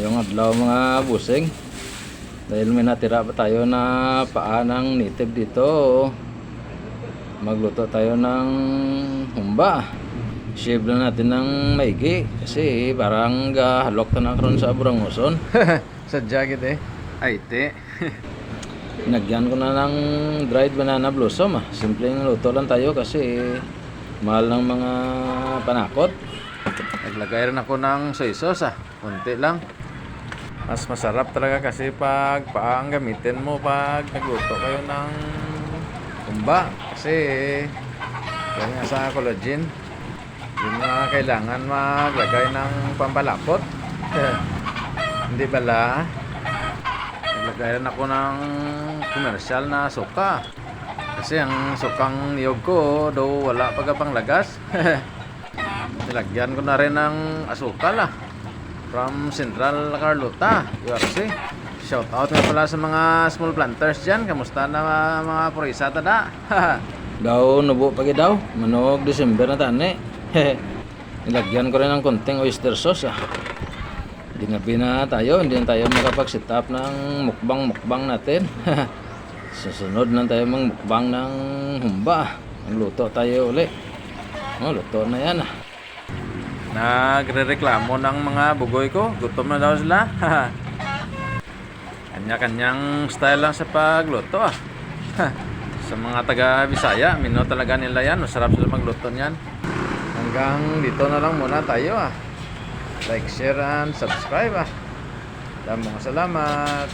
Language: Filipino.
Ngayong adlaw mga busing, dahil may natira pa tayo na paa ng native dito, magluto tayo ng humba. Shave lang natin ng maigi kasi parang halok na karon sa Buranguson. Sadya gid ay te. Nagyan ko na ng dried banana blossom. Simpleng luto lang tayo kasi mahal ng mga panakot. Naglagay rin ako ng soy sauce konti lang. Mas masarap talaga kasi pag paa ang gamitin mo pag nagluto kayo ng humba. Kasi yan nga sa collagen, yun nga kailangan maglagay ng pampalapot. Hindi bala, naglagay rin ako ng komersyal na suka. Kasi ang sukang niyog ko, do wala pagkapang lagas. Nilagyan ko na rin ng asukal from Central Carlota, URC. Shout out nga pala sa mga small planters dyan. Kamusta na mga purisa tada? Daw nubo pagi daw, manog December na tani. Nilagyan ko rin ng konting oyster sauce. Ginabi na tayo, hindi na tayo makapag-set up ng mukbang natin. Susunod na tayo mukbang ng humba. Magluto tayo uli. Luto na yan Nagre-reklamo ng mga bugoy ko. Gutom na daw sila. Kanya-kanyang style lang sa pagluto Sa mga taga Bisaya, mino talaga nila yan. Masarap sila magluto niyan. Hanggang dito na lang muna tayo Like, share, and subscribe Damong salamat.